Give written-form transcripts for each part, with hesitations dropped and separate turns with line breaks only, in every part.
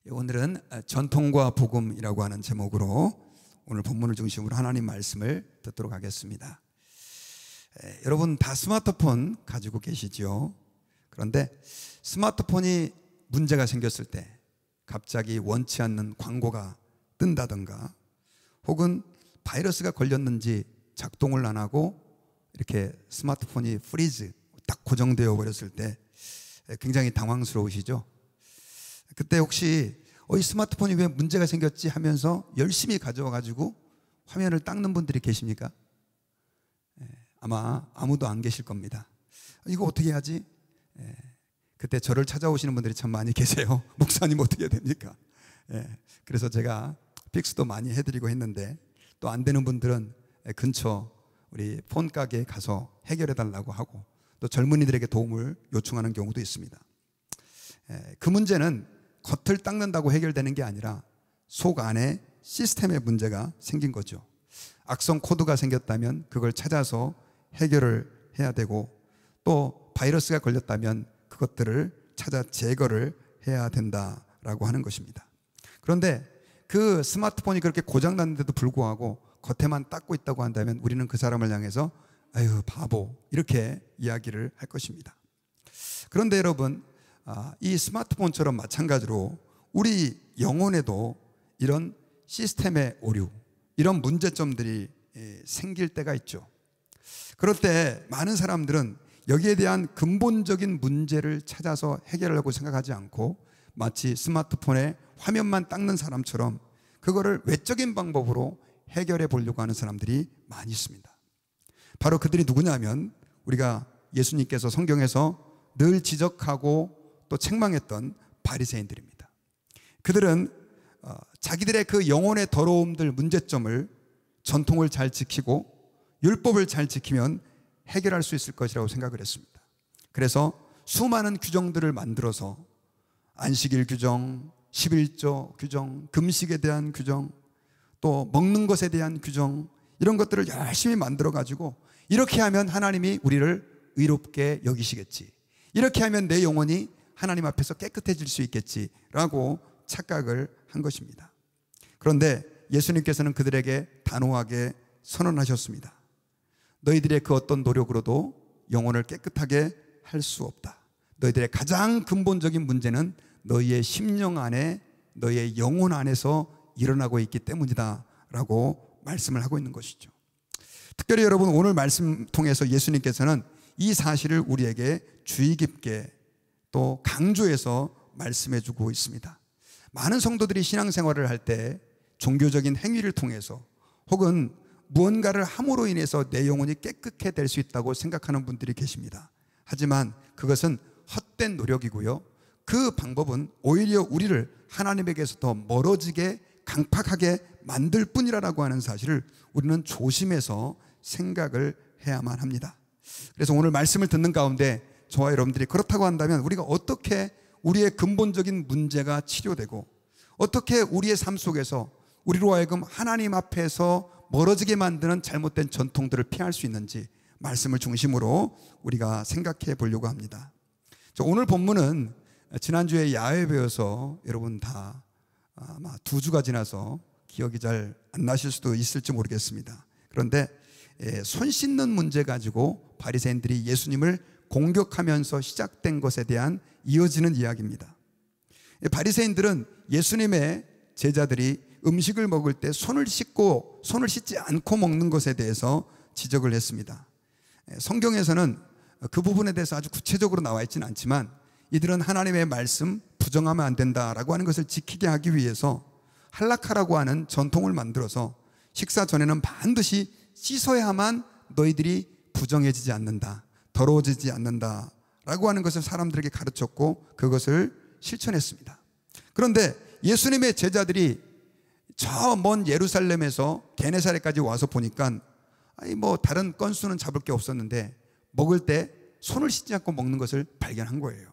오늘은 전통과 복음이라고 하는 제목으로 오늘 본문을 중심으로 하나님 말씀을 듣도록 하겠습니다. 여러분 다 스마트폰 가지고 계시죠? 그런데 스마트폰이 문제가 생겼을 때 갑자기 원치 않는 광고가 뜬다던가 혹은 바이러스가 걸렸는지 작동을 안 하고 이렇게 스마트폰이 프리즈 딱 고정되어 버렸을 때 굉장히 당황스러우시죠? 그때 혹시 이 스마트폰이 왜 문제가 생겼지 하면서 열심히 가져와 가지고 화면을 닦는 분들이 계십니까? 아마 아무도 안 계실 겁니다. 이거 어떻게 하지? 그때 저를 찾아오시는 분들이 참 많이 계세요. 목사님 어떻게 해야 됩니까? 그래서 제가 픽스도 많이 해드리고 했는데 또 안 되는 분들은 근처 우리 폰 가게에 가서 해결해 달라고 하고 또 젊은이들에게 도움을 요청하는 경우도 있습니다. 그 문제는 겉을 닦는다고 해결되는 게 아니라 속 안에 시스템에 문제가 생긴 거죠. 악성 코드가 생겼다면 그걸 찾아서 해결을 해야 되고 또 바이러스가 걸렸다면 그것들을 찾아 제거를 해야 된다라고 하는 것입니다. 그런데 그 스마트폰이 그렇게 고장났는데도 불구하고 겉에만 닦고 있다고 한다면 우리는 그 사람을 향해서 아유 바보 이렇게 이야기를 할 것입니다. 그런데 여러분 이 스마트폰처럼 마찬가지로 우리 영혼에도 이런 시스템의 오류, 이런 문제점들이 생길 때가 있죠. 그럴 때 많은 사람들은 여기에 대한 근본적인 문제를 찾아서 해결하려고 생각하지 않고 마치 스마트폰의 화면만 닦는 사람처럼 그거를 외적인 방법으로 해결해 보려고 하는 사람들이 많이 있습니다. 바로 그들이 누구냐면 우리가 예수님께서 성경에서 늘 지적하고 또 책망했던 바리새인들입니다. 그들은 자기들의 그 영혼의 더러움들 문제점을 전통을 잘 지키고 율법을 잘 지키면 해결할 수 있을 것이라고 생각을 했습니다. 그래서 수많은 규정들을 만들어서 안식일 규정, 11조 규정, 금식에 대한 규정, 또 먹는 것에 대한 규정 이런 것들을 열심히 만들어 가지고 이렇게 하면 하나님이 우리를 의롭게 여기시겠지, 이렇게 하면 내 영혼이 하나님 앞에서 깨끗해질 수 있겠지라고 착각을 한 것입니다. 그런데 예수님께서는 그들에게 단호하게 선언하셨습니다. 너희들의 그 어떤 노력으로도 영혼을 깨끗하게 할 수 없다. 너희들의 가장 근본적인 문제는 너희의 심령 안에, 너희의 영혼 안에서 일어나고 있기 때문이다 라고 말씀을 하고 있는 것이죠. 특별히 여러분 오늘 말씀 통해서 예수님께서는 이 사실을 우리에게 주의 깊게 또 강조해서 말씀해 주고 있습니다. 많은 성도들이 신앙생활을 할 때 종교적인 행위를 통해서 혹은 무언가를 함으로 인해서 내 영혼이 깨끗해 될 수 있다고 생각하는 분들이 계십니다. 하지만 그것은 헛된 노력이고요, 그 방법은 오히려 우리를 하나님에게서 더 멀어지게 강팍하게 만들 뿐이라고 하는 사실을 우리는 조심해서 생각을 해야만 합니다. 그래서 오늘 말씀을 듣는 가운데 저와 여러분들이 그렇다고 한다면 우리가 어떻게 우리의 근본적인 문제가 치료되고 어떻게 우리의 삶 속에서 우리로 하여금 하나님 앞에서 멀어지게 만드는 잘못된 전통들을 피할 수 있는지 말씀을 중심으로 우리가 생각해 보려고 합니다. 오늘 본문은 지난주에 야외배워서 여러분 다 아마 2주가 지나서 기억이 잘 안 나실 수도 있을지 모르겠습니다. 그런데 손 씻는 문제 가지고 바리새인들이 예수님을 공격하면서 시작된 것에 대한 이어지는 이야기입니다. 바리새인들은 예수님의 제자들이 음식을 먹을 때 손을 씻지 않고 먹는 것에 대해서 지적을 했습니다. 성경에서는 그 부분에 대해서 아주 구체적으로 나와 있지는 않지만 이들은 하나님의 말씀 부정하면 안 된다라고 하는 것을 지키게 하기 위해서 할라카라고 하는 전통을 만들어서 식사 전에는 반드시 씻어야만 너희들이 부정해지지 않는다, 더러워지지 않는다라고 하는 것을 사람들에게 가르쳤고 그것을 실천했습니다. 그런데 예수님의 제자들이 저 먼 예루살렘에서 게네사렛까지 와서 보니까 다른 건수는 잡을 게 없었는데 먹을 때 손을 씻지 않고 먹는 것을 발견한 거예요.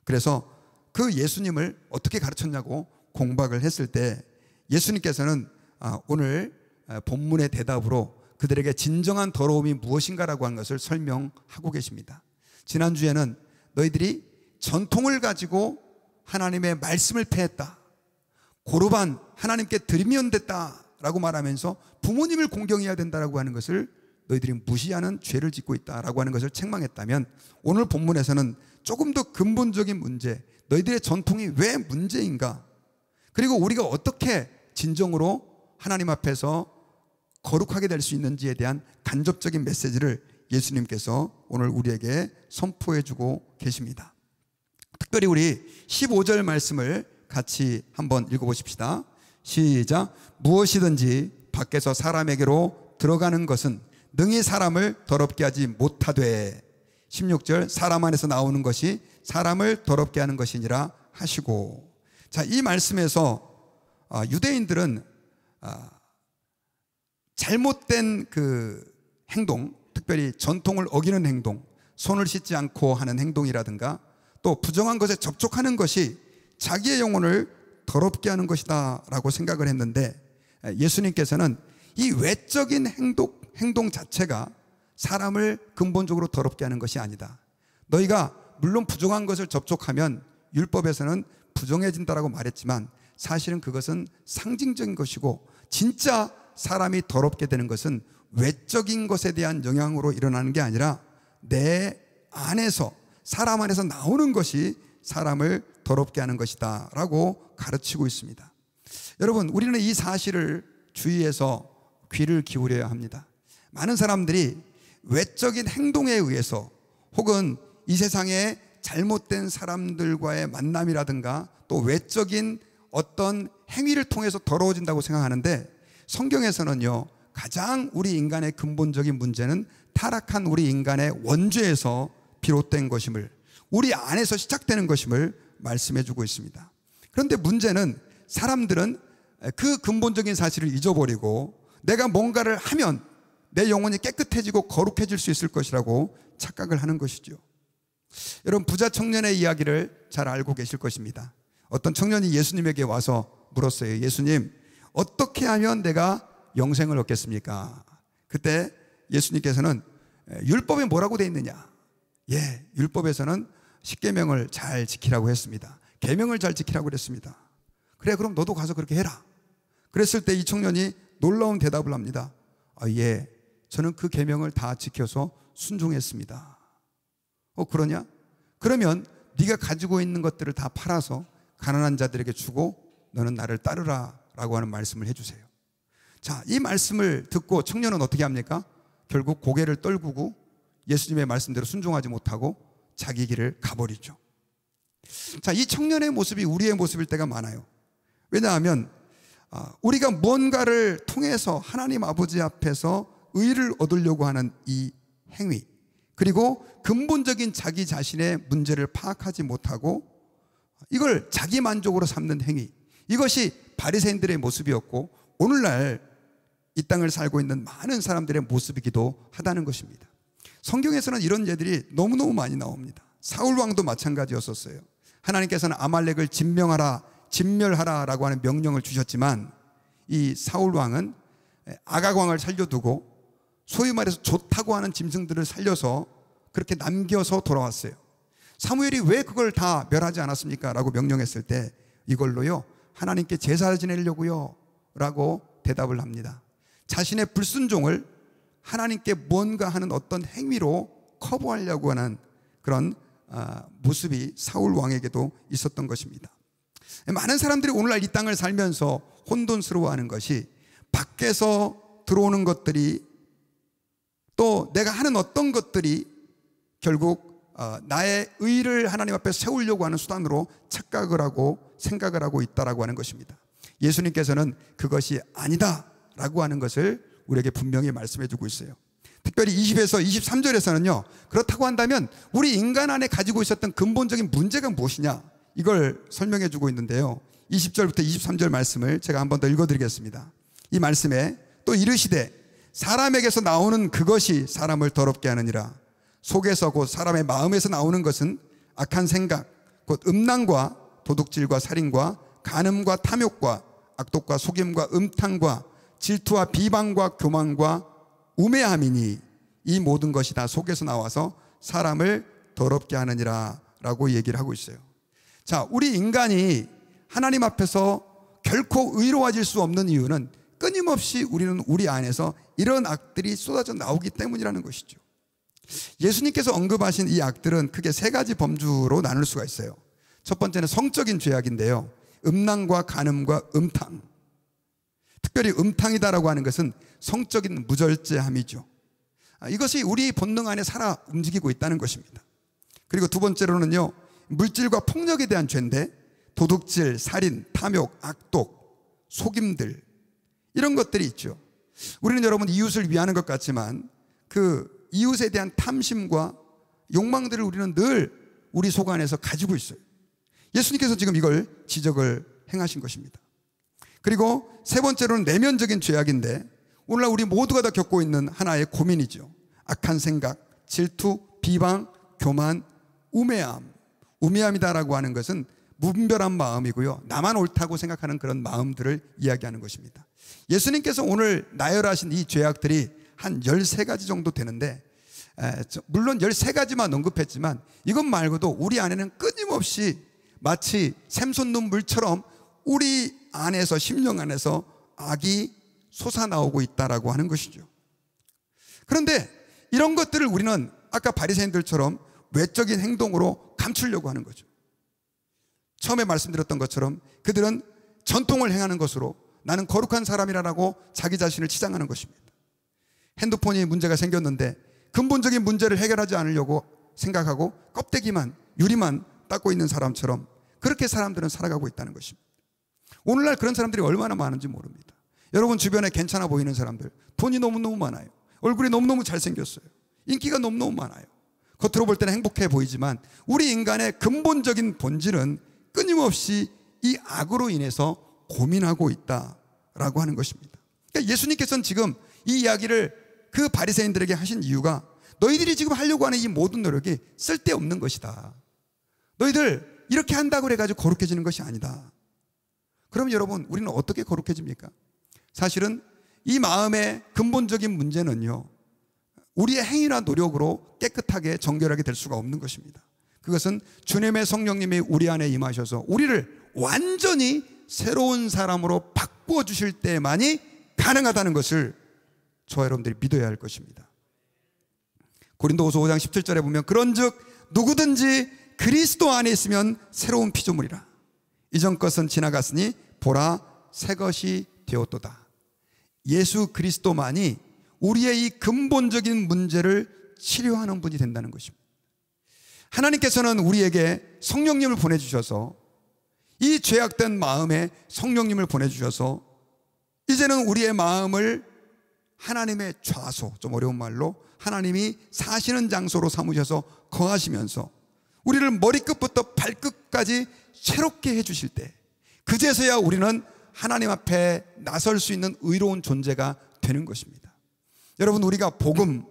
그래서 그 예수님을 어떻게 가르쳤냐고 공박을 했을 때 예수님께서는 오늘 본문의 대답으로 그들에게 진정한 더러움이 무엇인가라고 하는 것을 설명하고 계십니다. 지난주에는 너희들이 전통을 가지고 하나님의 말씀을 폐했다, 고르반 하나님께 드리면 됐다라고 말하면서 부모님을 공경해야 된다라고 하는 것을 너희들이 무시하는 죄를 짓고 있다라고 하는 것을 책망했다면, 오늘 본문에서는 조금 더 근본적인 문제, 너희들의 전통이 왜 문제인가, 그리고 우리가 어떻게 진정으로 하나님 앞에서 거룩하게 될 수 있는지에 대한 간접적인 메시지를 예수님께서 오늘 우리에게 선포해 주고 계십니다. 특별히 우리 15절 말씀을 같이 한번 읽어보십시다. 시작. 무엇이든지 밖에서 사람에게로 들어가는 것은 능히 사람을 더럽게 하지 못하되, 16절, 사람 안에서 나오는 것이 사람을 더럽게 하는 것이니라 하시고. 자, 이 말씀에서 유대인들은 잘못된 그 행동, 특별히 전통을 어기는 행동, 손을 씻지 않고 하는 행동이라든가 또 부정한 것에 접촉하는 것이 자기의 영혼을 더럽게 하는 것이다 라고 생각을 했는데, 예수님께서는 이 외적인 행동 자체가 사람을 근본적으로 더럽게 하는 것이 아니다. 너희가 물론 부정한 것을 접촉하면 율법에서는 부정해진다라고 말했지만 사실은 그것은 상징적인 것이고, 진짜 사람이 더럽게 되는 것은 외적인 것에 대한 영향으로 일어나는 게 아니라 내 안에서, 사람 안에서 나오는 것이 사람을 더럽게 하는 것이다 라고 가르치고 있습니다. 여러분, 우리는 이 사실을 주의해서 귀를 기울여야 합니다. 많은 사람들이 외적인 행동에 의해서 혹은 이 세상의 잘못된 사람들과의 만남이라든가 또 외적인 어떤 행위를 통해서 더러워진다고 생각하는데, 성경에서는요, 가장 우리 인간의 근본적인 문제는 타락한 우리 인간의 원죄에서 비롯된 것임을, 우리 안에서 시작되는 것임을 말씀해 주고 있습니다. 그런데 문제는 사람들은 그 근본적인 사실을 잊어버리고 내가 뭔가를 하면 내 영혼이 깨끗해지고 거룩해질 수 있을 것이라고 착각을 하는 것이죠. 여러분, 부자 청년의 이야기를 잘 알고 계실 것입니다. 어떤 청년이 예수님에게 와서 물었어요. 예수님, 어떻게 하면 내가 영생을 얻겠습니까? 그때 예수님께서는 율법에 뭐라고 되어 있느냐? 율법에서는 십계명을 잘 지키라고 했습니다. 계명을 잘 지키라고 그랬습니다. 그래, 그럼 너도 가서 그렇게 해라. 그랬을 때 이 청년이 놀라운 대답을 합니다. 저는 그 계명을 다 지켜서 순종했습니다. 그러냐? 그러면 네가 가지고 있는 것들을 다 팔아서 가난한 자들에게 주고 너는 나를 따르라 라고 하는 말씀을 해주세요. 자, 이 말씀을 듣고 청년은 어떻게 합니까? 결국 고개를 떨구고 예수님의 말씀대로 순종하지 못하고 자기 길을 가버리죠. 자, 이 청년의 모습이 우리의 모습일 때가 많아요. 왜냐하면 우리가 뭔가를 통해서 하나님 아버지 앞에서 의를 얻으려고 하는 이 행위, 그리고 근본적인 자기 자신의 문제를 파악하지 못하고 이걸 자기 만족으로 삼는 행위, 이것이 바리새인들의 모습이었고 오늘날 이 땅을 살고 있는 많은 사람들의 모습이기도 하다는 것입니다. 성경에서는 이런 예들이 너무너무 많이 나옵니다. 사울 왕도 마찬가지였었어요. 하나님께서는 아말렉을 진멸하라 라고 하는 명령을 주셨지만 이 사울 왕은 아각 왕을 살려두고 소위 말해서 좋다고 하는 짐승들을 살려서 그렇게 남겨서 돌아왔어요. 사무엘이 왜 그걸 다 멸하지 않았습니까? 라고 명령했을 때 이걸로요, 하나님께 제사를 지내려고요 라고 대답을 합니다. 자신의 불순종을 하나님께 뭔가 하는 어떤 행위로 커버하려고 하는 그런 모습이 사울 왕에게도 있었던 것입니다. 많은 사람들이 오늘날 이 땅을 살면서 혼돈스러워하는 것이 밖에서 들어오는 것들이, 또 내가 하는 어떤 것들이 결국 나의 의를 하나님 앞에 세우려고 하는 수단으로 착각을 하고 생각을 하고 있다라고 하는 것입니다. 예수님께서는 그것이 아니다라고 하는 것을 우리에게 분명히 말씀해 주고 있어요. 특별히 20에서 23절에서는요, 그렇다고 한다면 우리 인간 안에 가지고 있었던 근본적인 문제가 무엇이냐, 이걸 설명해 주고 있는데요, 20절부터 23절 말씀을 제가 한 번 더 읽어드리겠습니다. 이 말씀에 또 이르시되 사람에게서 나오는 그것이 사람을 더럽게 하느니라. 속에서 곧 사람의 마음에서 나오는 것은 악한 생각, 곧 음란과 도둑질과 살인과 간음과 탐욕과 악독과 속임과 음탕과 질투와 비방과 교만과 우매함이니 이 모든 것이 다 속에서 나와서 사람을 더럽게 하느니라 라고 얘기를 하고 있어요. 자, 우리 인간이 하나님 앞에서 결코 의로워질 수 없는 이유는 끊임없이 우리는 우리 안에서 이런 악들이 쏟아져 나오기 때문이라는 것이죠. 예수님께서 언급하신 이 악들은 크게 세 가지 범주로 나눌 수가 있어요. 첫 번째는 성적인 죄악인데요, 음란과 간음과 음탕. 특별히 음탕이다라고 하는 것은 성적인 무절제함이죠. 이것이 우리 본능 안에 살아 움직이고 있다는 것입니다. 그리고 두 번째로는요, 물질과 폭력에 대한 죄인데, 도둑질, 살인, 탐욕, 악독, 속임들, 이런 것들이 있죠. 우리는 여러분 이웃을 위하는 것 같지만 그 이웃에 대한 탐심과 욕망들을 우리는 늘 우리 속 안에서 가지고 있어요. 예수님께서 지금 이걸 지적을 행하신 것입니다. 그리고 세 번째로는 내면적인 죄악인데, 오늘날 우리 모두가 다 겪고 있는 하나의 고민이죠. 악한 생각, 질투, 비방, 교만, 우매함. 우매함이다라고 하는 것은 무분별한 마음이고요, 나만 옳다고 생각하는 그런 마음들을 이야기하는 것입니다. 예수님께서 오늘 나열하신 이 죄악들이 한 13가지 정도 되는데, 물론 13가지만 언급했지만 이것 말고도 우리 안에는 끊임없이 마치 샘솟는 물처럼 우리 안에서, 심령 안에서 악이 솟아나오고 있다라고 하는 것이죠. 그런데 이런 것들을 우리는 아까 바리새인들처럼 외적인 행동으로 감추려고 하는 거죠. 처음에 말씀드렸던 것처럼 그들은 전통을 행하는 것으로 나는 거룩한 사람이라고 자기 자신을 치장하는 것입니다. 핸드폰이 문제가 생겼는데 근본적인 문제를 해결하지 않으려고 생각하고 껍데기만, 유리만 닦고 있는 사람처럼 그렇게 사람들은 살아가고 있다는 것입니다. 오늘날 그런 사람들이 얼마나 많은지 모릅니다. 여러분 주변에 괜찮아 보이는 사람들, 돈이 너무너무 많아요. 얼굴이 너무너무 잘생겼어요. 인기가 너무너무 많아요. 겉으로 볼 때는 행복해 보이지만 우리 인간의 근본적인 본질은 끊임없이 이 악으로 인해서 고민하고 있다라고 하는 것입니다. 그러니까 예수님께서는 지금 이 이야기를 그 바리새인들에게 하신 이유가, 너희들이 지금 하려고 하는 이 모든 노력이 쓸데없는 것이다. 너희들 이렇게 한다고 해가지고 거룩해지는 것이 아니다. 그럼 여러분, 우리는 어떻게 거룩해집니까? 사실은 이 마음의 근본적인 문제는요, 우리의 행위나 노력으로 깨끗하게 정결하게 될 수가 없는 것입니다. 그것은 주님의 성령님이 우리 안에 임하셔서 우리를 완전히 새로운 사람으로 바꾸어 주실 때만이 가능하다는 것을 저와 여러분들이 믿어야 할 것입니다. 고린도후서 5장 17절에 보면 그런즉 누구든지 그리스도 안에 있으면 새로운 피조물이라. 이전 것은 지나갔으니 보라 새 것이 되었도다. 예수 그리스도만이 우리의 이 근본적인 문제를 치료하는 분이 된다는 것입니다. 하나님께서는 우리에게 성령님을 보내주셔서 이 죄악된 마음에 성령님을 보내주셔서 이제는 우리의 마음을 하나님의 좌소, 좀 어려운 말로 하나님이 사시는 장소로 삼으셔서 거하시면서 우리를 머리끝부터 발끝까지 새롭게 해주실 때, 그제서야 우리는 하나님 앞에 나설 수 있는 의로운 존재가 되는 것입니다. 여러분, 우리가 복음,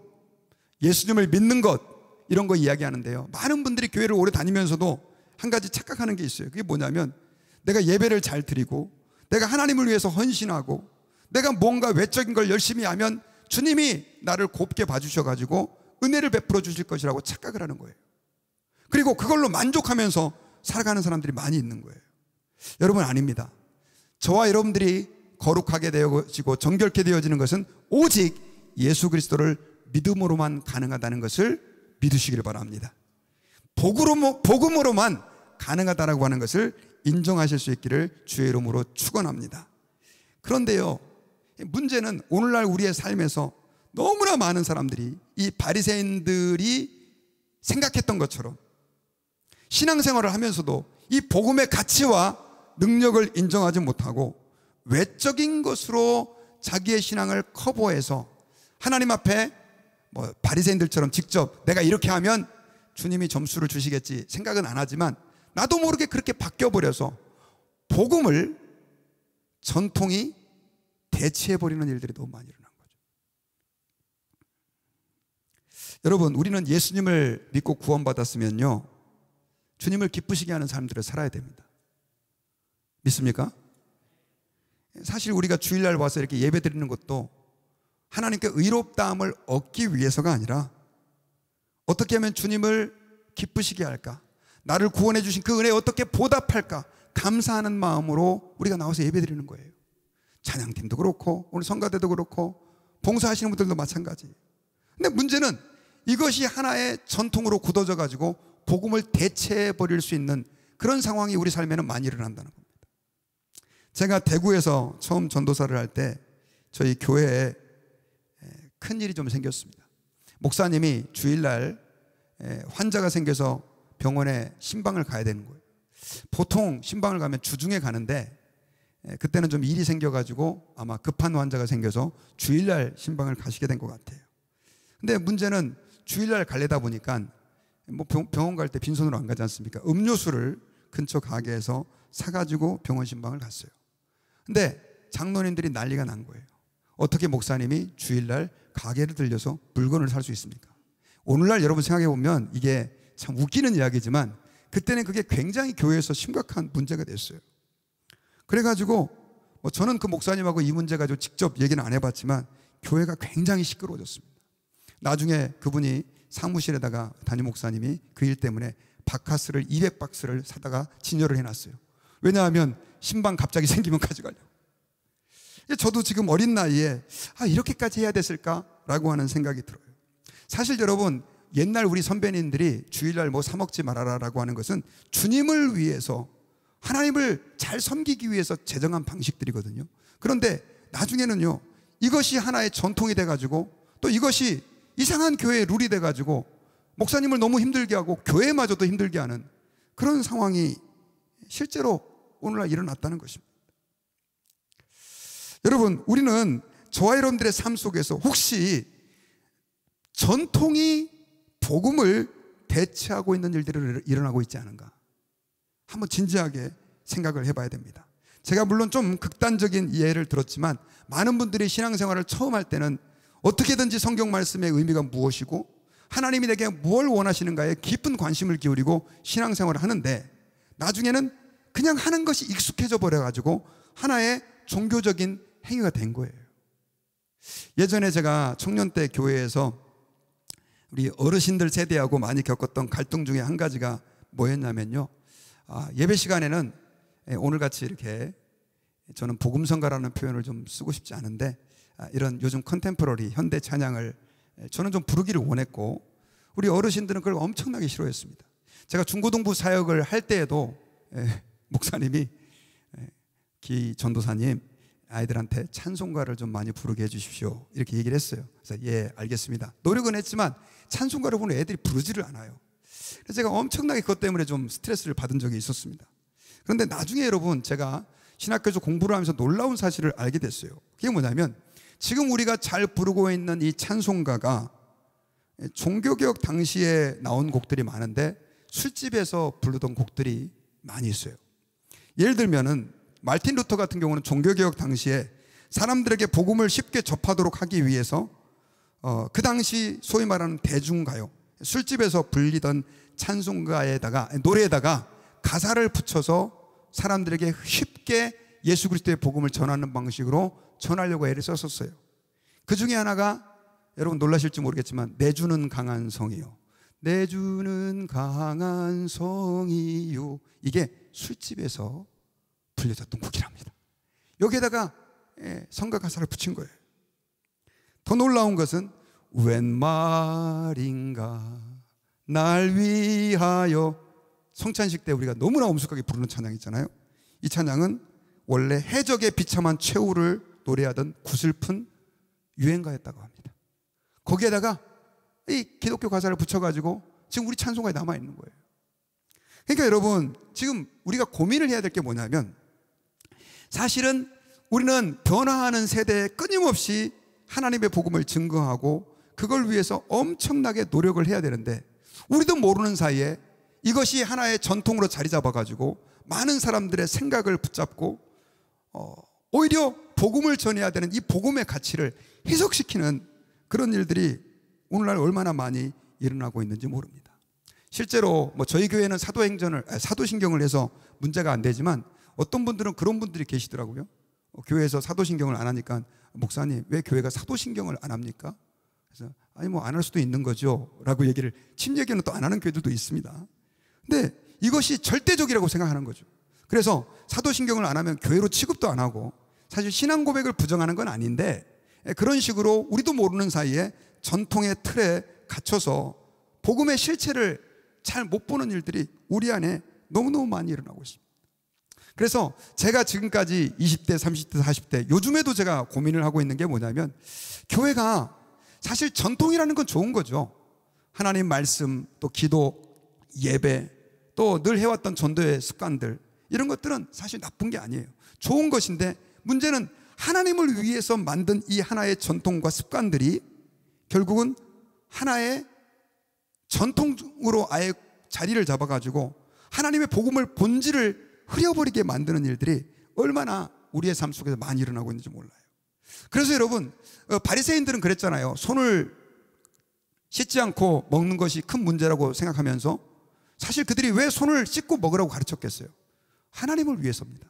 예수님을 믿는 것, 이런 거 이야기하는데요, 많은 분들이 교회를 오래 다니면서도 한 가지 착각하는 게 있어요. 그게 뭐냐면, 내가 예배를 잘 드리고 내가 하나님을 위해서 헌신하고 내가 뭔가 외적인 걸 열심히 하면 주님이 나를 곱게 봐주셔가지고 은혜를 베풀어 주실 것이라고 착각을 하는 거예요. 그리고 그걸로 만족하면서 살아가는 사람들이 많이 있는 거예요. 여러분, 아닙니다. 저와 여러분들이 거룩하게 되어지고 정결케 되어지는 것은 오직 예수 그리스도를 믿음으로만 가능하다는 것을 믿으시기를 바랍니다. 복음으로만 가능하다라고 하는 것을 인정하실 수 있기를 주의 이름으로 축원합니다. 그런데요, 문제는 오늘날 우리의 삶에서 너무나 많은 사람들이 이 바리새인들이 생각했던 것처럼 신앙생활을 하면서도 이 복음의 가치와 능력을 인정하지 못하고 외적인 것으로 자기의 신앙을 커버해서 하나님 앞에 뭐 바리새인들처럼 직접 내가 이렇게 하면 주님이 점수를 주시겠지 생각은 안 하지만 나도 모르게 그렇게 바뀌어버려서 복음을 전통이 대체해버리는 일들이 너무 많이 일어난 거죠. 여러분, 우리는 예수님을 믿고 구원받았으면요, 주님을 기쁘시게 하는 삶들을 살아야 됩니다. 믿습니까? 사실 우리가 주일날 와서 이렇게 예배 드리는 것도 하나님께 의롭다함을 얻기 위해서가 아니라 어떻게 하면 주님을 기쁘시게 할까, 나를 구원해 주신 그 은혜에 어떻게 보답할까, 감사하는 마음으로 우리가 나와서 예배드리는 거예요. 찬양팀도 그렇고 오늘 성가대도 그렇고 봉사하시는 분들도 마찬가지. 근데 문제는 이것이 하나의 전통으로 굳어져 가지고 복음을 대체해 버릴 수 있는 그런 상황이 우리 삶에는 많이 일어난다는 겁니다. 제가 대구에서 처음 전도사를 할 때 저희 교회에 큰일이 좀 생겼습니다. 목사님이 주일날 환자가 생겨서 병원에 신방을 가야 되는 거예요. 보통 신방을 가면 주중에 가는데 그때는 좀 일이 생겨가지고 아마 급한 환자가 생겨서 주일날 신방을 가시게 된 것 같아요. 근데 문제는 주일날 가려다 보니까 뭐 병원 갈 때 빈손으로 안 가지 않습니까? 음료수를 근처 가게에서 사가지고 병원 신방을 갔어요. 근데 장로님들이 난리가 난 거예요. 어떻게 목사님이 주일날 가게를 들려서 물건을 살 수 있습니까? 오늘날 여러분 생각해 보면 이게 참 웃기는 이야기지만 그때는 그게 굉장히 교회에서 심각한 문제가 됐어요. 그래가지고 뭐 저는 그 목사님하고 이 문제 가지고 직접 얘기는 안 해봤지만 교회가 굉장히 시끄러워졌습니다. 나중에 그분이 사무실에다가 담임 목사님이 그 일 때문에 바카스를 200박스를 사다가 진열을 해놨어요. 왜냐하면 신방 갑자기 생기면 가져가려고. 저도 지금 어린 나이에 이렇게까지 해야 됐을까라고 하는 생각이 들어요. 사실 여러분 옛날 우리 선배님들이 주일날 뭐 사 먹지 말아라라고 하는 것은 주님을 위해서 하나님을 잘 섬기기 위해서 제정한 방식들이거든요. 그런데 나중에는요 이것이 하나의 전통이 돼가지고 또 이것이 이상한 교회의 룰이 돼가지고 목사님을 너무 힘들게 하고 교회마저도 힘들게 하는 그런 상황이 실제로 오늘날 일어났다는 것입니다. 여러분 우리는 저와 여러분들의 삶 속에서 혹시 전통이 복음을 대체하고 있는 일들이 일어나고 있지 않은가 한번 진지하게 생각을 해봐야 됩니다. 제가 물론 좀 극단적인 예를 들었지만 많은 분들이 신앙생활을 처음 할 때는 어떻게든지 성경 말씀의 의미가 무엇이고 하나님이 내게 무엇을 원하시는가에 깊은 관심을 기울이고 신앙생활을 하는데 나중에는 그냥 하는 것이 익숙해져 버려가지고 하나의 종교적인 행위가 된 거예요. 예전에 제가 청년 때 교회에서 우리 어르신들 세대하고 많이 겪었던 갈등 중에 한 가지가 뭐였냐면요, 예배 시간에는 오늘같이 이렇게 저는 복음성가라는 표현을 좀 쓰고 싶지 않은데 이런 요즘 컨템포러리 현대 찬양을 저는 좀 부르기를 원했고 우리 어르신들은 그걸 엄청나게 싫어했습니다. 제가 중고등부 사역을 할 때에도 목사님이 기 전도사님 아이들한테 찬송가를 좀 많이 부르게 해주십시오 이렇게 얘기를 했어요. 그래서 예 알겠습니다. 노력은 했지만 찬송가를 보는 애들이 부르지를 않아요. 그래서 제가 엄청나게 그것 때문에 좀 스트레스를 받은 적이 있었습니다. 그런데 나중에 여러분 제가 신학교에서 공부를 하면서 놀라운 사실을 알게 됐어요. 그게 뭐냐면 지금 우리가 잘 부르고 있는 이 찬송가가 종교개혁 당시에 나온 곡들이 많은데 술집에서 부르던 곡들이 많이 있어요. 예를 들면은 마틴 루터 같은 경우는 종교개혁 당시에 사람들에게 복음을 쉽게 접하도록 하기 위해서 그 당시 소위 말하는 대중가요, 술집에서 불리던 찬송가에다가 노래에다가 가사를 붙여서 사람들에게 쉽게 예수 그리스도의 복음을 전하는 방식으로 전하려고 애를 썼었어요. 그 중에 하나가 여러분 놀라실지 모르겠지만 내주는 강한 성이요, 내주는 강한 성이요, 이게 술집에서 불려졌던 곡이랍니다. 여기에다가 성가 가사를 붙인 거예요. 더 놀라운 것은 웬 말인가 날 위하여, 성찬식 때 우리가 너무나 엄숙하게 부르는 찬양 있잖아요. 이 찬양은 원래 해적의 비참한 최후를 노래하던 구슬픈 유행가였다고 합니다. 거기에다가 이 기독교 가사를 붙여가지고 지금 우리 찬송가에 남아있는 거예요. 그러니까 여러분 지금 우리가 고민을 해야 될 게 뭐냐면 사실은 우리는 변화하는 세대에 끊임없이 하나님의 복음을 증거하고 그걸 위해서 엄청나게 노력을 해야 되는데 우리도 모르는 사이에 이것이 하나의 전통으로 자리 잡아가지고 많은 사람들의 생각을 붙잡고 오히려 복음을 전해야 되는 이 복음의 가치를 희석시키는 그런 일들이 오늘날 얼마나 많이 일어나고 있는지 모릅니다. 실제로 뭐 저희 교회는 사도신경을 해서 문제가 안 되지만 어떤 분들은 그런 분들이 계시더라고요. 교회에서 사도신경을 안 하니까 목사님 왜 교회가 사도신경을 안 합니까? 그래서 아니 뭐 안 할 수도 있는 거죠 라고 침 얘기는 또 안 하는 교회들도 있습니다. 근데 이것이 절대적이라고 생각하는 거죠. 그래서 사도신경을 안 하면 교회로 취급도 안 하고, 사실 신앙 고백을 부정하는 건 아닌데 그런 식으로 우리도 모르는 사이에 전통의 틀에 갇혀서 복음의 실체를 잘 못 보는 일들이 우리 안에 너무너무 많이 일어나고 있습니다. 그래서 제가 지금까지 20대, 30대, 40대 요즘에도 제가 고민을 하고 있는 게 뭐냐면, 교회가 사실 전통이라는 건 좋은 거죠. 하나님 말씀, 또 기도, 예배, 또 늘 해왔던 전도의 습관들, 이런 것들은 사실 나쁜 게 아니에요. 좋은 것인데 문제는 하나님을 위해서 만든 이 하나의 전통과 습관들이 결국은 하나의 전통으로 아예 자리를 잡아가지고 하나님의 복음을 본질을 흐려버리게 만드는 일들이 얼마나 우리의 삶 속에서 많이 일어나고 있는지 몰라요. 그래서 여러분, 바리새인들은 그랬잖아요. 손을 씻지 않고 먹는 것이 큰 문제라고 생각하면서 사실 그들이 왜 손을 씻고 먹으라고 가르쳤겠어요? 하나님을 위해서입니다.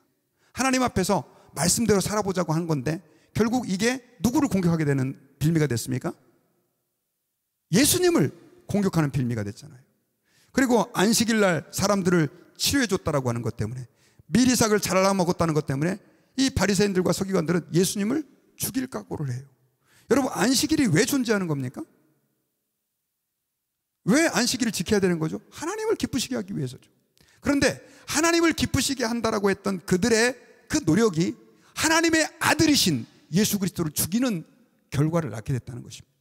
하나님 앞에서 말씀대로 살아보자고 한 건데 결국 이게 누구를 공격하게 되는 빌미가 됐습니까? 예수님을 공격하는 빌미가 됐잖아요. 그리고 안식일 날 사람들을 치료해 줬다라고 하는 것 때문에, 미리삭을 잘라 먹었다는 것 때문에 이 바리새인들과 서기관들은 예수님을 죽일 각오를 해요. 여러분, 안식일이 왜 존재하는 겁니까? 왜 안식일을 지켜야 되는 거죠? 하나님을 기쁘시게 하기 위해서죠. 그런데 하나님을 기쁘시게 한다라고 했던 그들의 그 노력이 하나님의 아들이신 예수 그리스도를 죽이는 결과를 낳게 됐다는 것입니다.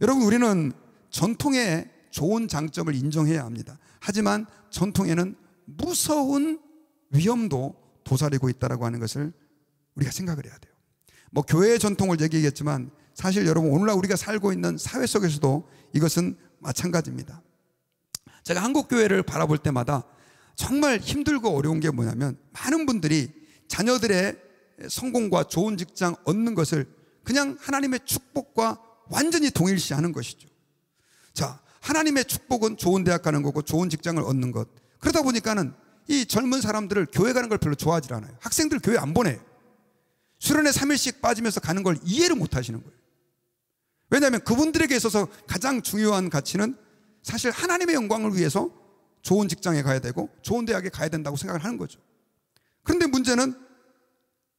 여러분, 우리는 전통의 좋은 장점을 인정해야 합니다. 하지만 전통에는 무서운 위험도 도사리고 있다고 하는 것을 우리가 생각을 해야 돼요. 뭐 교회의 전통을 얘기했지만 사실 여러분, 오늘날 우리가 살고 있는 사회 속에서도 이것은 마찬가지입니다. 제가 한국 교회를 바라볼 때마다 정말 힘들고 어려운 게 뭐냐면, 많은 분들이 자녀들의 성공과 좋은 직장 얻는 것을 그냥 하나님의 축복과 완전히 동일시하는 것이죠. 자, 하나님의 축복은 좋은 대학 가는 거고 좋은 직장을 얻는 것. 그러다 보니까는 이 젊은 사람들을 교회 가는 걸 별로 좋아하지 않아요. 학생들 교회 안 보내요. 수련회 3일씩 빠지면서 가는 걸 이해를 못 하시는 거예요. 왜냐하면 그분들에게 있어서 가장 중요한 가치는 사실 하나님의 영광을 위해서 좋은 직장에 가야 되고 좋은 대학에 가야 된다고 생각을 하는 거죠. 그런데 문제는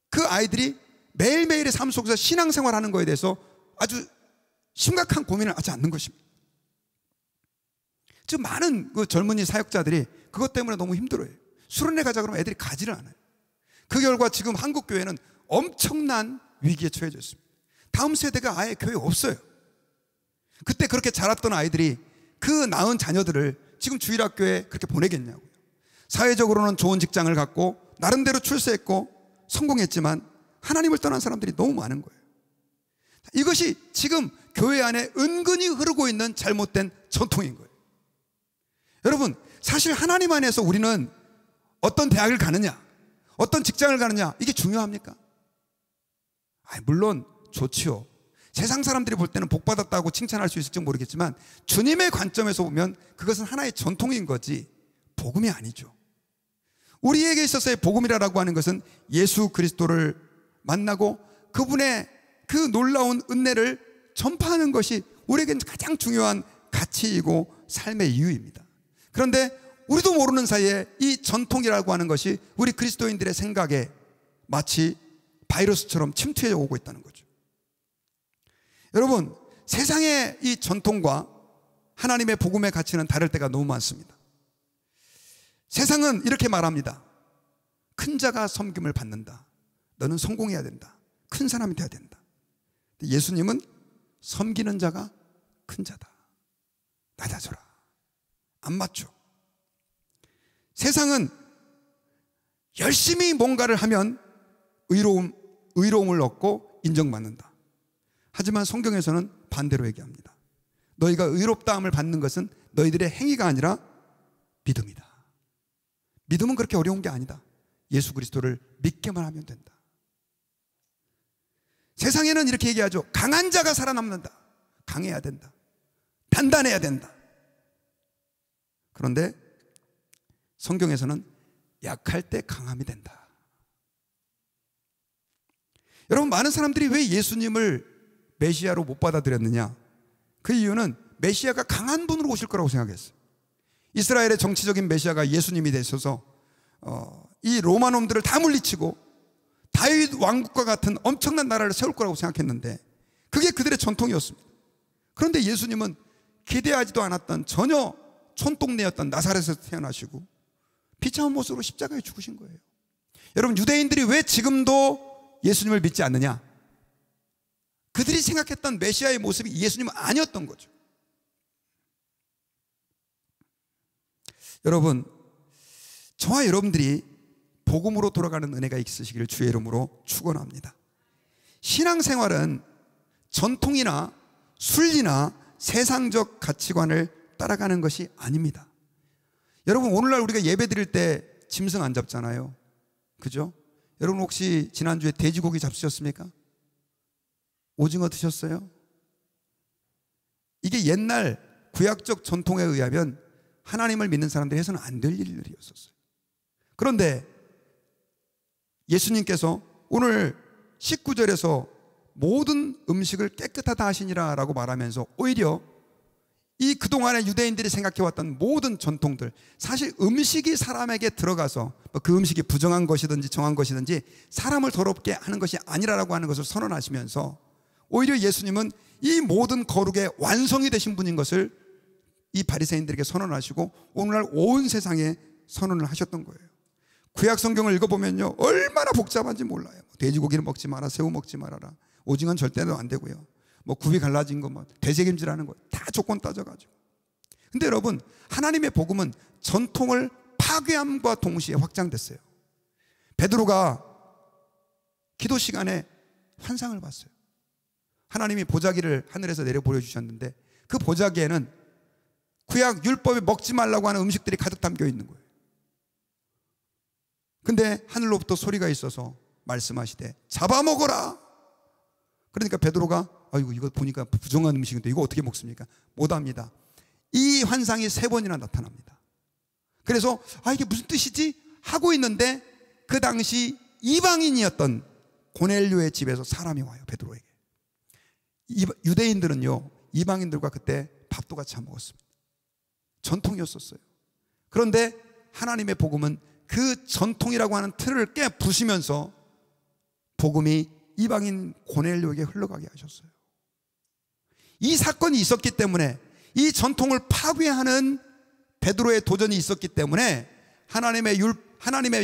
그 아이들이 매일매일의 삶 속에서 신앙생활하는 거에 대해서 아주 심각한 고민을 하지 않는 것입니다. 지금 많은 그 젊은이 사역자들이 그것 때문에 너무 힘들어요. 수련회 가자 그러면 애들이 가지를 않아요. 그 결과 지금 한국 교회는 엄청난 위기에 처해져 있습니다. 다음 세대가 아예 교회에 없어요. 그때 그렇게 자랐던 아이들이 그 낳은 자녀들을 지금 주일학교에 그렇게 보내겠냐고요. 사회적으로는 좋은 직장을 갖고 나름대로 출세했고 성공했지만 하나님을 떠난 사람들이 너무 많은 거예요. 이것이 지금 교회 안에 은근히 흐르고 있는 잘못된 전통인 거예요. 여러분, 사실 하나님 안에서 우리는 어떤 대학을 가느냐, 어떤 직장을 가느냐, 이게 중요합니까? 물론 좋지요. 세상 사람들이 볼 때는 복받았다고 칭찬할 수 있을지 모르겠지만 주님의 관점에서 보면 그것은 하나의 전통인 거지 복음이 아니죠. 우리에게 있어서의 복음이라고 하는 것은 예수 그리스도를 만나고 그분의 그 놀라운 은혜를 전파하는 것이 우리에게는 가장 중요한 가치이고 삶의 이유입니다. 그런데 우리도 모르는 사이에 이 전통이라고 하는 것이 우리 그리스도인들의 생각에 마치 바이러스처럼 침투해 오고 있다는 거죠. 여러분, 세상의 이 전통과 하나님의 복음의 가치는 다를 때가 너무 많습니다. 세상은 이렇게 말합니다. 큰 자가 섬김을 받는다. 너는 성공해야 된다. 큰 사람이 돼야 된다. 예수님은 섬기는 자가 큰 자다. 낮아져라. 안 맞죠? 세상은 열심히 뭔가를 하면 의로움을 얻고 인정받는다. 하지만 성경에서는 반대로 얘기합니다. 너희가 의롭다함을 받는 것은 너희들의 행위가 아니라 믿음이다. 믿음은 그렇게 어려운 게 아니다. 예수 그리스도를 믿기만 하면 된다. 세상에는 이렇게 얘기하죠. 강한 자가 살아남는다. 강해야 된다. 단단해야 된다. 그런데 성경에서는 약할 때 강함이 된다. 여러분, 많은 사람들이 왜 예수님을 메시아로 못 받아들였느냐? 그 이유는 메시아가 강한 분으로 오실 거라고 생각했어요. 이스라엘의 정치적인 메시아가 예수님이 되셔서 이 로마 놈들을 다 물리치고 다윗 왕국과 같은 엄청난 나라를 세울 거라고 생각했는데 그게 그들의 전통이었습니다. 그런데 예수님은 기대하지도 않았던 전혀 촌동네였던 나사렛에서 태어나시고 비참한 모습으로 십자가에 죽으신 거예요. 여러분, 유대인들이 왜 지금도 예수님을 믿지 않느냐? 그들이 생각했던 메시아의 모습이 예수님은 아니었던 거죠. 여러분, 저와 여러분들이 복음으로 돌아가는 은혜가 있으시기를 주의 이름으로 축원합니다. 신앙생활은 전통이나 순리나 세상적 가치관을 따라가는 것이 아닙니다. 여러분, 오늘날 우리가 예배 드릴 때 짐승 안 잡잖아요. 그죠? 여러분 혹시 지난주에 돼지고기 잡수셨습니까? 오징어 드셨어요? 이게 옛날 구약적 전통에 의하면 하나님을 믿는 사람들이 해서는 안 될 일들이었었어요. 그런데 예수님께서 오늘 19절에서 모든 음식을 깨끗하다 하시니라 라고 말하면서 오히려 이 그동안에 유대인들이 생각해왔던 모든 전통들, 사실 음식이 사람에게 들어가서 그 음식이 부정한 것이든지 정한 것이든지 사람을 더럽게 하는 것이 아니라고 하는 것을 선언하시면서 오히려 예수님은 이 모든 거룩의 완성이 되신 분인 것을 이 바리새인들에게 선언하시고 오늘날 온 세상에 선언을 하셨던 거예요. 구약 성경을 읽어보면요, 얼마나 복잡한지 몰라요. 돼지고기를 먹지 마라, 새우 먹지 말아라, 오징어는 절대로 안 되고요, 뭐 굽이 갈라진 거, 뭐 되새김질하는 거 다 조건 따져가지고. 근데 여러분, 하나님의 복음은 전통을 파괴함과 동시에 확장됐어요. 베드로가 기도 시간에 환상을 봤어요. 하나님이 보자기를 하늘에서 내려 보여주셨는데 그 보자기에는 구약 율법에 먹지 말라고 하는 음식들이 가득 담겨 있는 거예요. 근데 하늘로부터 소리가 있어서 말씀하시되 잡아먹어라. 그러니까 베드로가 아이고, 이거 보니까 부정한 음식인데 이거 어떻게 먹습니까? 못합니다. 이 환상이 3번이나 나타납니다. 그래서 이게 무슨 뜻이지? 하고 있는데 그 당시 이방인이었던 고넬료의 집에서 사람이 와요, 베드로에게. 유대인들은요, 이방인들과 그때 밥도 같이 안 먹었습니다. 전통이었었어요. 그런데 하나님의 복음은 그 전통이라고 하는 틀을 깨 부수면서 복음이 이방인 고넬료에게 흘러가게 하셨어요. 이 사건이 있었기 때문에, 이 전통을 파괴하는 베드로의 도전이 있었기 때문에 하나님의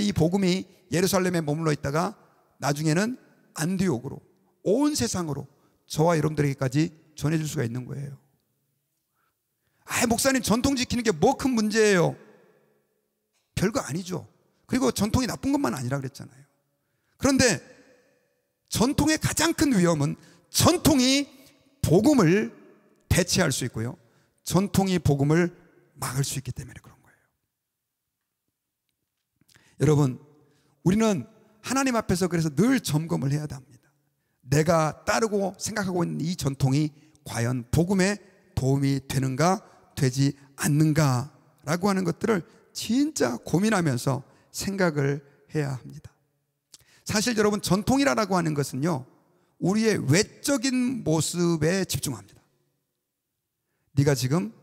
이 복음이 예루살렘에 머물러 있다가 나중에는 안디옥으로, 온 세상으로 저와 여러분들에게까지 전해질 수가 있는 거예요. 목사님, 전통 지키는 게 뭐 큰 문제예요? 별거 아니죠. 그리고 전통이 나쁜 것만 아니라 그랬잖아요. 그런데 전통의 가장 큰 위험은 전통이 복음을 대체할 수 있고요, 전통이 복음을 막을 수 있기 때문에 그런 거예요. 여러분, 우리는 하나님 앞에서 그래서 늘 점검을 해야 합니다. 내가 따르고 생각하고 있는 이 전통이 과연 복음에 도움이 되는가 되지 않는가 라고 하는 것들을 진짜 고민하면서 생각을 해야 합니다. 사실 여러분, 전통이라고 하는 것은요, 우리의 외적인 모습에 집중합니다. 네가 지금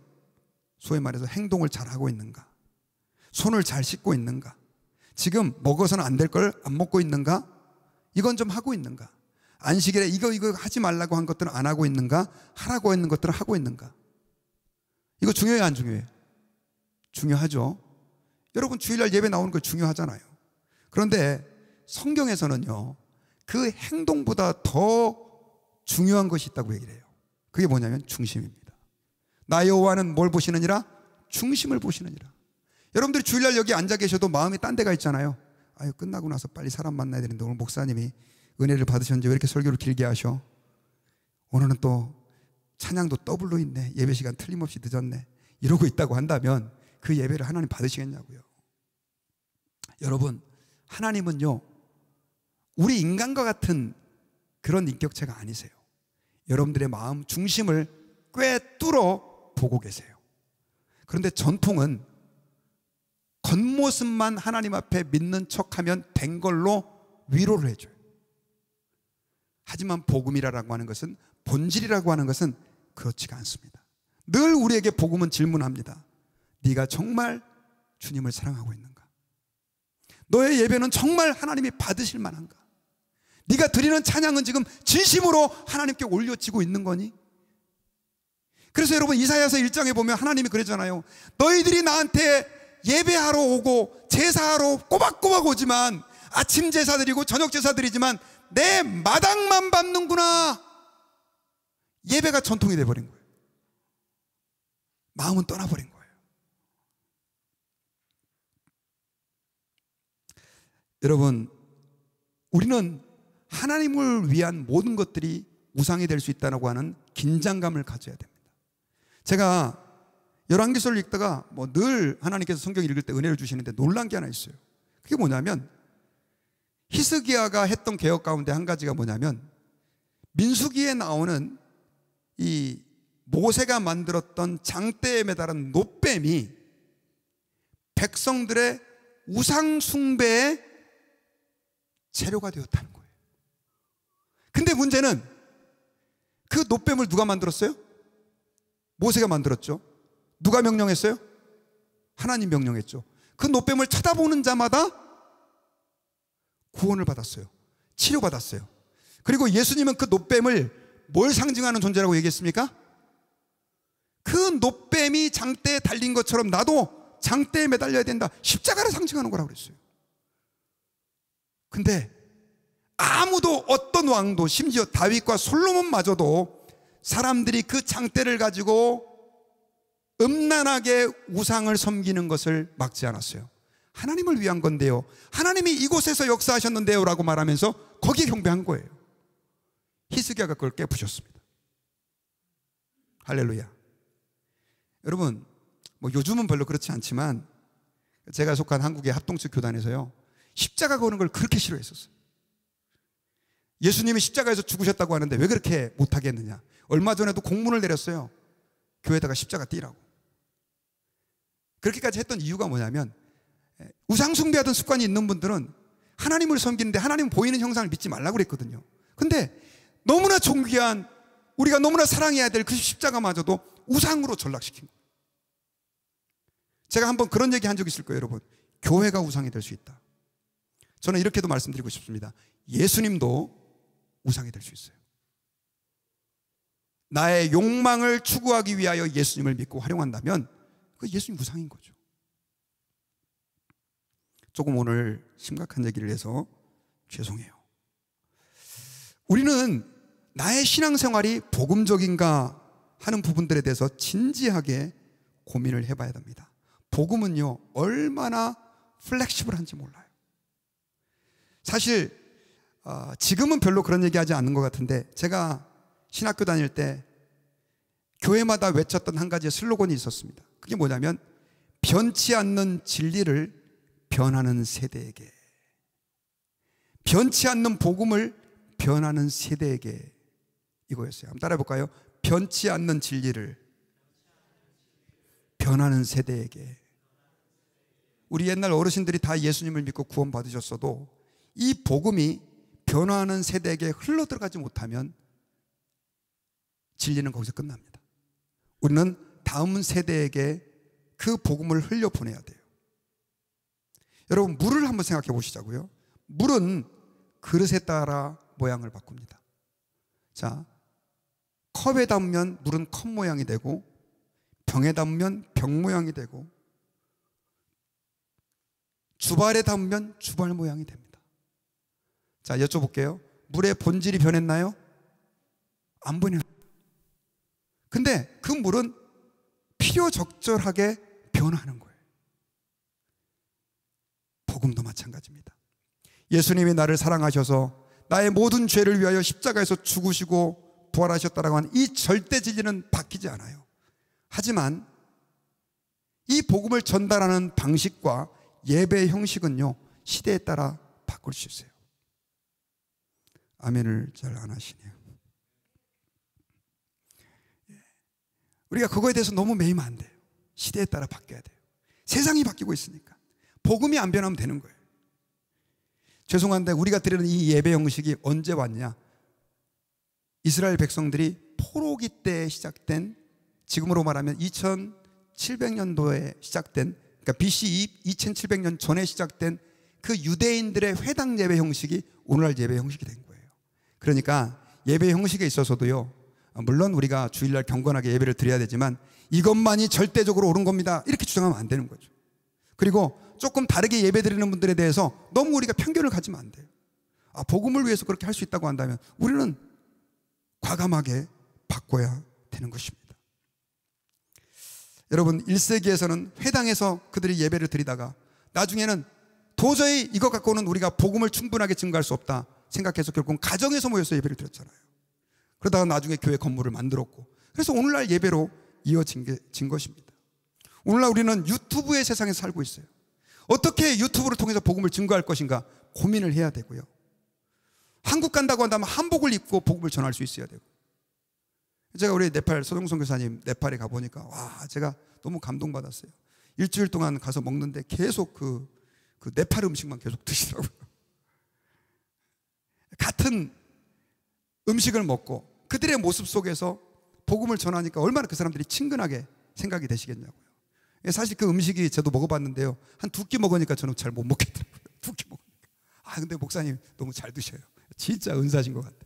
소위 말해서 행동을 잘하고 있는가, 손을 잘 씻고 있는가, 지금 먹어서는 안 될 걸 안 먹고 있는가, 이건 좀 하고 있는가, 안식일에 이거 하지 말라고 한 것들은 안 하고 있는가, 하라고 했는 것들은 하고 있는가. 이거 중요해요, 안 중요해요? 중요하죠. 여러분, 주일날 예배 나오는 거 중요하잖아요. 그런데 성경에서는요, 그 행동보다 더 중요한 것이 있다고 얘기를 해요. 그게 뭐냐면 중심입니다. 나 여호와는 뭘 보시느니라? 중심을 보시느니라. 여러분들이 주일날 여기 앉아 계셔도 마음이 딴 데가 있잖아요. 끝나고 나서 빨리 사람 만나야 되는데 오늘 목사님이 은혜를 받으셨는지 왜 이렇게 설교를 길게 하셔? 오늘은 또 찬양도 더블로 있네, 예배 시간 틀림없이 늦었네, 이러고 있다고 한다면 그 예배를 하나님 받으시겠냐고요. 여러분, 하나님은요, 우리 인간과 같은 그런 인격체가 아니세요. 여러분들의 마음 중심을 꿰뚫어 보고 계세요. 그런데 전통은 겉모습만 하나님 앞에 믿는 척하면 된 걸로 위로를 해줘요. 하지만 복음이라고 하는 것은, 본질이라고 하는 것은 그렇지가 않습니다. 늘 우리에게 복음은 질문합니다. 네가 정말 주님을 사랑하고 있는가? 너의 예배는 정말 하나님이 받으실 만한가? 네가 드리는 찬양은 지금 진심으로 하나님께 올려지고 있는 거니? 그래서 여러분, 이사야서 1장에 보면 하나님이 그러잖아요. 너희들이 나한테 예배하러 오고 제사하러 꼬박꼬박 오지만, 아침 제사 드리고 저녁 제사 드리지만 내 마당만 밟는구나. 예배가 전통이 돼버린 거예요. 마음은 떠나버린 거예요. 여러분, 우리는 하나님을 위한 모든 것들이 우상이 될 수 있다고 하는 긴장감을 가져야 됩니다. 제가 열왕기서를 읽다가 늘 하나님께서 성경 읽을 때 은혜를 주시는데 놀란 게 하나 있어요. 그게 뭐냐면, 히스기야가 했던 개혁 가운데 한 가지가 뭐냐면, 민수기에 나오는 이 모세가 만들었던 장대에 매달은 놋뱀이 백성들의 우상 숭배의 재료가 되었다는 거예요. 근데 문제는 그 놋뱀을 누가 만들었어요? 모세가 만들었죠. 누가 명령했어요? 하나님 명령했죠. 그 놋뱀을 쳐다보는 자마다 구원을 받았어요. 치료받았어요. 그리고 예수님은 그 놋뱀을 뭘 상징하는 존재라고 얘기했습니까? 그 놋뱀이 장대에 달린 것처럼 나도 장대에 매달려야 된다. 십자가를 상징하는 거라고 그랬어요. 근데 아무도, 어떤 왕도, 심지어 다윗과 솔로몬마저도 사람들이 그 장대를 가지고 음란하게 우상을 섬기는 것을 막지 않았어요. 하나님을 위한 건데요, 하나님이 이곳에서 역사하셨는데요 라고 말하면서 거기에 경배한 거예요. 히스기야가 그걸 깨부셨습니다. 할렐루야. 여러분, 요즘은 별로 그렇지 않지만 제가 속한 한국의 합동측 교단에서요, 십자가 거는 걸 그렇게 싫어했었어요. 예수님이 십자가에서 죽으셨다고 하는데 왜 그렇게 못하게 했느냐. 얼마 전에도 공문을 내렸어요. 교회에다가 십자가 띄라고. 그렇게까지 했던 이유가 뭐냐면, 우상 숭배하던 습관이 있는 분들은 하나님을 섬기는데 하나님 보이는 형상을 믿지 말라고 그랬거든요. 근데 너무나 존귀한, 우리가 너무나 사랑해야 될 그 십자가마저도 우상으로 전락시킨 거예요. 제가 한번 그런 얘기 한 적 있을 거예요, 여러분. 교회가 우상이 될 수 있다. 저는 이렇게도 말씀드리고 싶습니다. 예수님도 우상이 될 수 있어요. 나의 욕망을 추구하기 위하여 예수님을 믿고 활용한다면 그 예수님 우상인 거죠. 조금 오늘 심각한 얘기를 해서 죄송해요. 우리는 나의 신앙생활이 복음적인가 하는 부분들에 대해서 진지하게 고민을 해봐야 됩니다. 복음은요, 얼마나 플렉시블한지 몰라요. 사실 지금은 별로 그런 얘기하지 않는 것 같은데, 제가 신학교 다닐 때 교회마다 외쳤던 한 가지의 슬로건이 있었습니다. 그게 뭐냐면, 변치 않는 진리를 변하는 세대에게, 변치 않는 복음을 변하는 세대에게, 이거였어요. 한번 따라해 볼까요? 변치 않는 진리를 변하는 세대에게. 우리 옛날 어르신들이 다 예수님을 믿고 구원 받으셨어도 이 복음이 변화하는 세대에게 흘러들어가지 못하면 진리는 거기서 끝납니다. 우리는 다음 세대에게 그 복음을 흘려보내야 돼요. 여러분, 물을 한번 생각해 보시자고요. 물은 그릇에 따라 모양을 바꿉니다. 자, 컵에 담으면 물은 컵 모양이 되고, 병에 담으면 병 모양이 되고, 주발에 담으면 주발 모양이 됩니다. 자, 여쭤볼게요. 물의 본질이 변했나요? 안 변해요. 근데 그 물은 필요적절하게 변하는 거예요. 복음도 마찬가지입니다. 예수님이 나를 사랑하셔서 나의 모든 죄를 위하여 십자가에서 죽으시고 부활하셨다라고 하는 이 절대 진리는 바뀌지 않아요. 하지만 이 복음을 전달하는 방식과 예배의 형식은요, 시대에 따라 바꿀 수 있어요. 아멘을 잘 안 하시네요. 우리가 그거에 대해서 너무 매이면 안 돼요. 시대에 따라 바뀌어야 돼요. 세상이 바뀌고 있으니까 복음이 안 변하면 되는 거예요. 죄송한데 우리가 드리는 이 예배 형식이 언제 왔냐? 이스라엘 백성들이 포로기 때 시작된, 지금으로 말하면 2700년도에 시작된, 그러니까 BC 2700년 전에 시작된 그 유대인들의 회당 예배 형식이 오늘날 예배 형식이 된 거예요. 그러니까 예배 형식에 있어서도요, 물론 우리가 주일날 경건하게 예배를 드려야 되지만 이것만이 절대적으로 옳은 겁니다 이렇게 주장하면 안 되는 거죠. 그리고 조금 다르게 예배 드리는 분들에 대해서 너무 우리가 편견을 가지면 안 돼요. 복음을 위해서 그렇게 할 수 있다고 한다면 우리는 과감하게 바꿔야 되는 것입니다. 여러분, 1세기에서는 회당에서 그들이 예배를 드리다가 나중에는 도저히 이것 갖고는 우리가 복음을 충분하게 증거할 수 없다 생각해서 결국은 가정에서 모여서 예배를 드렸잖아요. 그러다가 나중에 교회 건물을 만들었고, 그래서 오늘날 예배로 이어진 것입니다. 오늘날 우리는 유튜브의 세상에서 살고 있어요. 어떻게 유튜브를 통해서 복음을 증거할 것인가 고민을 해야 되고요. 한국 간다고 한다면 한복을 입고 복음을 전할 수 있어야 되고. 제가 우리 네팔 서동성 교사님 네팔에 가보니까 와, 제가 너무 감동받았어요. 일주일 동안 가서 먹는데 계속 그 네팔 음식만 계속 드시더라고요. 같은 음식을 먹고 그들의 모습 속에서 복음을 전하니까 얼마나 그 사람들이 친근하게 생각이 되시겠냐고요. 사실 그 음식이 저도 먹어봤는데요, 한 2끼 먹으니까 저는 잘 못 먹겠더라고요. 2끼 먹으니까. 근데 목사님 너무 잘 드셔요. 진짜 은사신 것 같아요.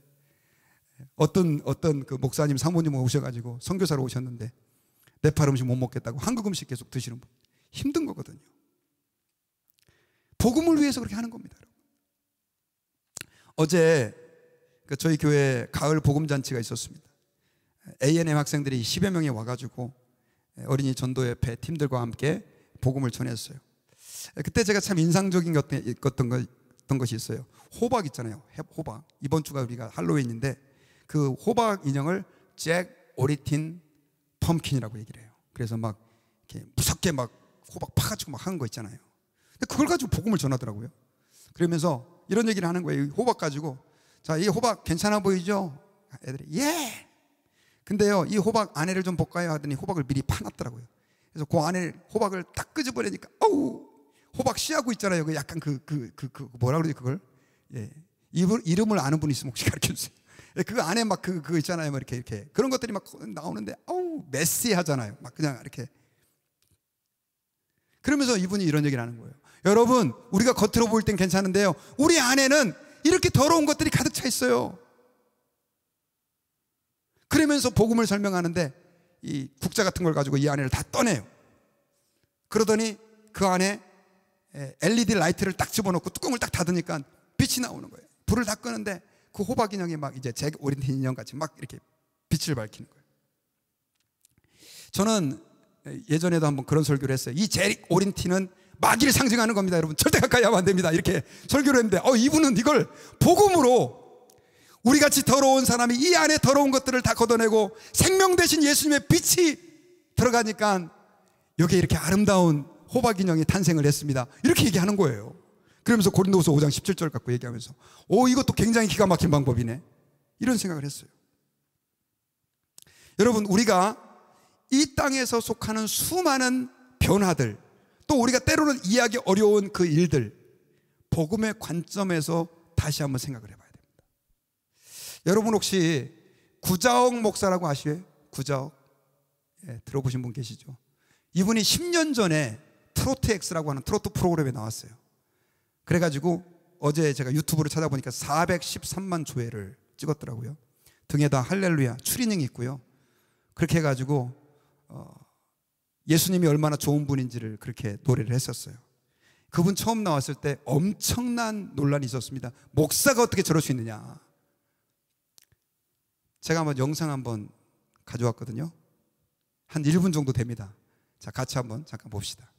어떤 그 목사님 사모님 오셔가지고 선교사로 오셨는데 네팔 음식 못 먹겠다고 한국 음식 계속 드시는 분, 힘든 거거든요. 복음을 위해서 그렇게 하는 겁니다. 여러분. 어제 저희 교회 가을 복음잔치가 있었습니다. A&M 학생들이 10여 명이 와가지고 어린이 전도협회 팀들과 함께 복음을 전했어요. 그때 제가 참 인상적인 것이 있어요. 호박 있잖아요. 호박. 이번 주가 우리가 할로윈인데 그 호박 인형을 잭 오리틴 펌킨이라고 얘기를 해요. 그래서 막 이렇게 무섭게 막 호박 파가지고 막 하는 거 있잖아요. 근데 그걸 가지고 복음을 전하더라고요. 그러면서 이런 얘기를 하는 거예요. 호박 가지고, 자, 이 호박 괜찮아 보이죠? 애들이 예. 근데요, 이 호박 안에를 좀 볼까요? 하더니 호박을 미리 파놨더라고요. 그래서 그 안에 호박을 딱 끄집어내니까 어우, 호박 씨하고 있잖아요. 그 약간 뭐라 그러지 그걸? 예. 이름을 아는 분 있으면 혹시 가르쳐 주세요. 그 안에 막 그거 있잖아요. 막 이렇게 그런 것들이 막 나오는데 어우, 메시하잖아요. 막 그냥 이렇게. 그러면서 이분이 이런 얘기를 하는 거예요. 여러분, 우리가 겉으로 보일 땐 괜찮은데요, 우리 안에는 이렇게 더러운 것들이 가득 차 있어요. 그러면서 복음을 설명하는데 이 국자 같은 걸 가지고 이 안에를 다 떠내요. 그러더니 그 안에 LED 라이트를 딱 집어넣고 뚜껑을 딱 닫으니까 빛이 나오는 거예요. 불을 다 끄는데 그 호박 인형이 막 이제 잭 오리틴 인형 같이 막 이렇게 빛을 밝히는 거예요. 저는 예전에도 한번 그런 설교를 했어요. 이 잭 오리틴은 마귀를 상징하는 겁니다. 여러분, 절대 가까이 하면 안 됩니다. 이렇게 설교를 했는데 이분은 이걸 복음으로 우리같이 더러운 사람이 이 안에 더러운 것들을 다 걷어내고 생명 대신 예수님의 빛이 들어가니까 여기에 이렇게 아름다운 호박 인형이 탄생을 했습니다. 이렇게 얘기하는 거예요. 그러면서 고린도후서 5장 17절 갖고 얘기하면서 이것도 굉장히 기가 막힌 방법이네, 이런 생각을 했어요. 여러분, 우리가 이 땅에서 속하는 수많은 변화들, 또 우리가 때로는 이해하기 어려운 그 일들, 복음의 관점에서 다시 한번 생각을 해봐요. 여러분, 혹시 구자옥 목사라고 아시죠? 구자옥, 들어보신 분 계시죠? 이분이 10년 전에 트로트 X라고 하는 트로트 프로그램에 나왔어요. 그래가지고 어제 제가 유튜브를 찾아보니까 413만 조회를 찍었더라고요. 등에다 할렐루야 추리닝이 있고요. 그렇게 해가지고 예수님이 얼마나 좋은 분인지를 그렇게 노래를 했었어요. 그분 처음 나왔을 때 엄청난 논란이 있었습니다. 목사가 어떻게 저럴 수 있느냐. 제가 한번 영상 한번 가져왔거든요. 한 1분 정도 됩니다. 자, 같이 한번 잠깐 봅시다.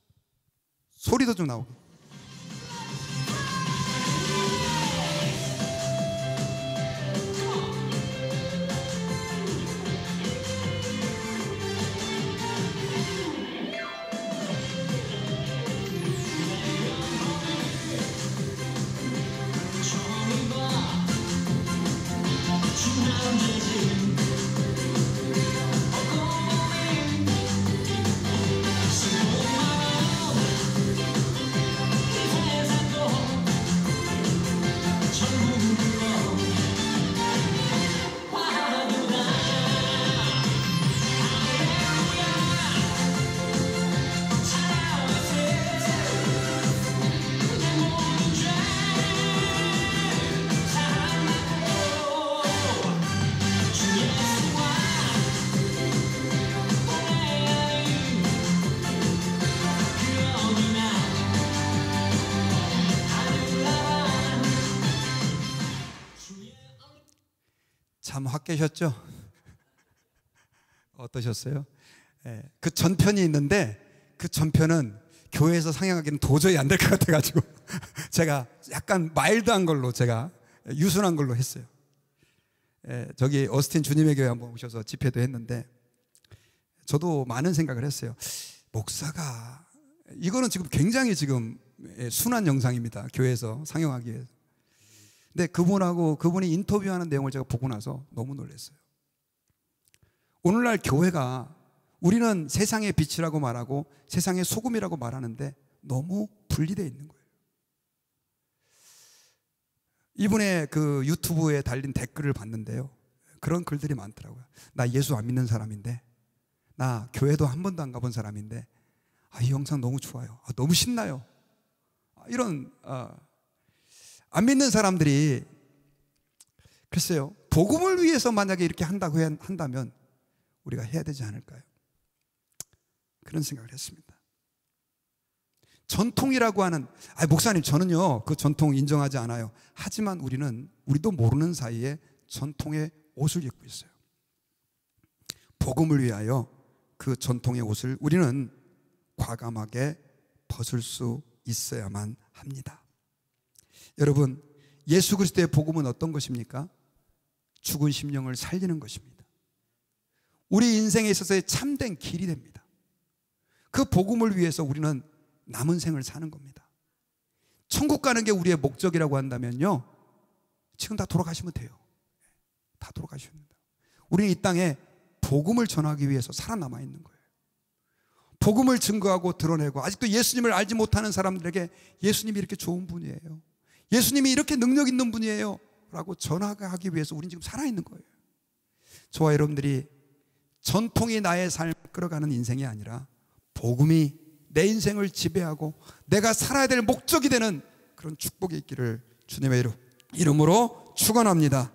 소리도 좀 나오고. 참 확 깨셨죠? 어떠셨어요? 그 전편이 있는데 그 전편은 교회에서 상영하기는 도저히 안 될 것 같아가지고 제가 약간 마일드한 걸로 제가 유순한 걸로 했어요. 저기 어스틴 주님의 교회 한번 오셔서 집회도 했는데 저도 많은 생각을 했어요. 목사가 이거는 지금 굉장히 지금 순한 영상입니다. 교회에서 상영하기 위해서. 근데 그분이 인터뷰하는 내용을 제가 보고 나서 너무 놀랐어요. 오늘날 교회가 우리는 세상의 빛이라고 말하고 세상의 소금이라고 말하는데 너무 분리되어 있는 거예요. 이분의 그 유튜브에 달린 댓글을 봤는데요. 그런 글들이 많더라고요. 나 예수 안 믿는 사람인데, 나 교회도 한 번도 안 가본 사람인데, 이 영상 너무 좋아요. 너무 신나요. 이런 안 믿는 사람들이 글쎄요, 복음을 위해서 만약에 이렇게 한다면 우리가 해야 되지 않을까요? 그런 생각을 했습니다. 전통이라고 하는, 목사님 저는요 그 전통 인정하지 않아요. 하지만 우리도 모르는 사이에 전통의 옷을 입고 있어요. 복음을 위하여 그 전통의 옷을 우리는 과감하게 벗을 수 있어야만 합니다. 여러분, 예수 그리스도의 복음은 어떤 것입니까? 죽은 심령을 살리는 것입니다. 우리 인생에 있어서의 참된 길이 됩니다. 그 복음을 위해서 우리는 남은 생을 사는 겁니다. 천국 가는 게 우리의 목적이라고 한다면요, 지금 다 돌아가시면 돼요. 다 돌아가시면 됩니다. 우리는 이 땅에 복음을 전하기 위해서 살아남아 있는 거예요. 복음을 증거하고 드러내고, 아직도 예수님을 알지 못하는 사람들에게 예수님이 이렇게 좋은 분이에요, 예수님이 이렇게 능력 있는 분이에요 라고 전하기 위해서 우리는 지금 살아있는 거예요. 저와 여러분들이 전통이 나의 삶을 끌어가는 인생이 아니라 복음이 내 인생을 지배하고 내가 살아야 될 목적이 되는 그런 축복이 있기를 주님의 이름으로 축원합니다.